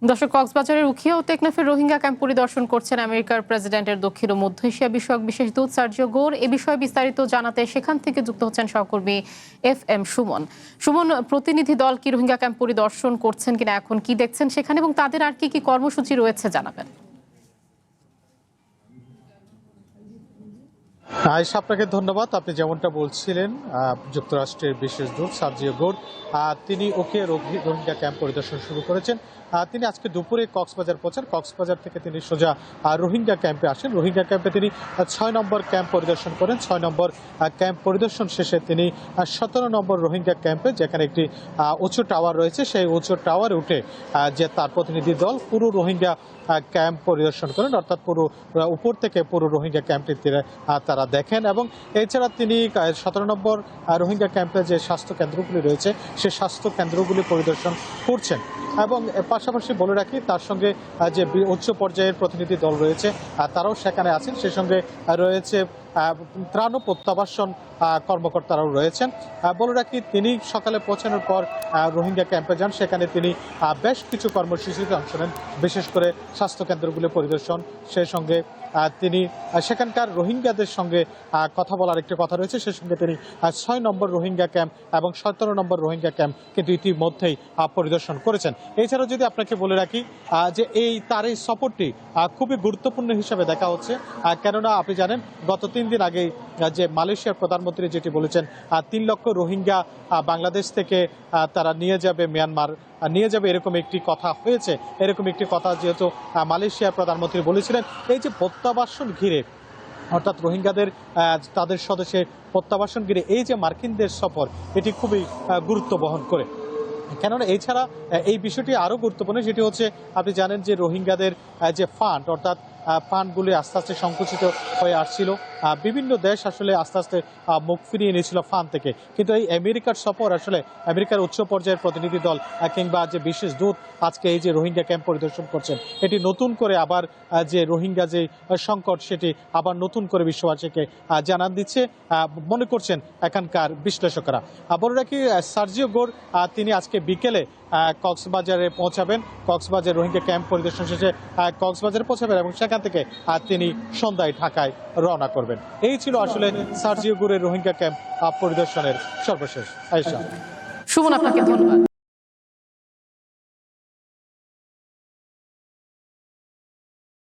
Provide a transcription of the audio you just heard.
দর্শক, কক্সবাজারের উখিয়া ও টেকনাফের রোহিঙ্গা ক্যাম্প পরিদর্শন করছেন আমেরিকার প্রেসিডেন্টের দক্ষিণ ও মধ্য এশিয়া বিষয়ক বিশেষ দূত সার্জিও গোর। এ বিষয়ে বিস্তারিত জানাতে সেখান থেকে যুক্ত হচ্ছেন সহকর্মী FM সুমন। সুমন, প্রতিনিধি দল কি রোহিঙ্গা ক্যাম্প পরিদর্শন করছেন কিনা, এখন কি দেখছেন সেখানে এবং তাদের আর কি কি কর্মসূচি রয়েছে জানাবেন। আয়েশা, আপনাকে ধন্যবাদ। আপনি যেমনটা বলছিলেন, যুক্তরাষ্ট্রের বিশেষ দূত সার্জিও গোর তিনি উখিয়া রোহিঙ্গা ক্যাম্প পরিদর্শন শুরু করেছেন। তিনি আজকে দুপুরে কক্সবাজার পৌঁছান। কক্সবাজার থেকে তিনি সোজা রোহিঙ্গা ক্যাম্পে আসেন। রোহিঙ্গা ক্যাম্পে তিনি ৬ নম্বর ক্যাম্প পরিদর্শন করেন। ৬ নম্বর ক্যাম্প পরিদর্শন শেষে তিনি ১৭ নম্বর রোহিঙ্গা ক্যাম্পে, যেখানে একটি উঁচু টাওয়ার রয়েছে, সেই উঁচু টাওয়ারে উঠে যে তার প্রতিনিধি দল পুরো রোহিঙ্গা ক্যাম্প পরিদর্শন করেন, অর্থাৎ পুরো উপর থেকে পুরো রোহিঙ্গা ক্যাম্পটি তারা দেখেন। এবং এছাড়া তিনি ১৭ নম্বর রোহিঙ্গা ক্যাম্পে যে স্বাস্থ্য কেন্দ্রগুলি রয়েছে সেই স্বাস্থ্য কেন্দ্রগুলি পরিদর্শন করছেন। এবং পাশাপাশি বলে রাখি, তার সঙ্গে যে উচ্চ পর্যায়ের প্রতিনিধি দল রয়েছে তারাও সেখানে আছেন। সেই সঙ্গে রয়েছে ত্রাণ ও প্রত্যাবাসন কর্মকর্তারাও রয়েছেন। বলে রাখি, তিনি সকালে পৌঁছানোর পর রোহিঙ্গা ক্যাম্পে যান। সেখানে তিনি বেশ কিছু কর্মসূচিতে অংশ নেন, বিশেষ করে স্বাস্থ্য কেন্দ্রগুলি পরিদর্শন। সেই সঙ্গে তিনি সেখানকার রোহিঙ্গাদের সঙ্গে কথা বলার একটি কথা রয়েছে। সেই সঙ্গে তিনি ৬ নম্বর রোহিঙ্গা ক্যাম্প এবং ১৭ নম্বর রোহিঙ্গা ক্যাম্প কিন্তু ইতিমধ্যেই পরিদর্শন করেছেন। এছাড়াও যদি আপনাকে বলে রাখি যে তার এই সফরটি খুবই গুরুত্বপূর্ণ হিসাবে দেখা হচ্ছে, কেননা আপনি জানেন গত ৩ দিন আগেই যে মালয়েশিয়ার প্রধানমন্ত্রী যেটি বলেছেন ৩ লক্ষ রোহিঙ্গা বাংলাদেশ থেকে তারা নিয়ে যাবে, মিয়ানমার নিয়ে যাবে, এরকম একটি কথা হয়েছে। এরকম একটি কথা যেহেতু মালয়েশিয়ার প্রধানমন্ত্রী বলেছিলেন, এই যে প্রত্যাবাসন ঘিরে, অর্থাৎ রোহিঙ্গাদের তাদের স্বদেশে প্রত্যাবাসন ঘিরে এই যে মার্কিনদের সফর, এটি খুবই গুরুত্ব বহন করে। কেননা এছাড়া এই বিষয়টি আরও গুরুত্বপূর্ণ, সেটি হচ্ছে আপনি জানেন যে রোহিঙ্গাদের যে ফান্ড, অর্থাৎ ফান্ডগুলি আস্তে আস্তে সংকুচিত হয়ে আসছিল। বিভিন্ন দেশ আসলে আস্তে আস্তে মুখ ফিরিয়ে নিয়েছিল ফান্ড থেকে। কিন্তু এই আমেরিকার সফর, আসলে আমেরিকার উচ্চ পর্যায়ের প্রতিনিধি দল কিংবা যে বিশেষ দূত আজকে এই যে রোহিঙ্গা ক্যাম্প পরিদর্শন করছেন, এটি নতুন করে আবার যে রোহিঙ্গা যে সংকট, সেটি আবার নতুন করে বিশ্ববাসীকে জানান দিচ্ছে মনে করছেন এখানকার বিশ্লেষকরা। বলে রাখি, সার্জিও গোর তিনি আজকে বিকেলে কক্সবাজারে পৌঁছাবেন। কক্সবাজার রোহিঙ্গা ক্যাম্প পরিদর্শন শেষে কক্সবাজারে পৌঁছাবেন এবং সেখান থেকে তিনি সন্ধ্যায় ঢাকায় রওনা করবেন। এই ছিল আসলে সার্জিও গোরের রোহিঙ্গা ক্যাম্প পরিদর্শনের সর্বশেষ। আয়েশা। সুমন, আপনাকে ধন্যবাদ।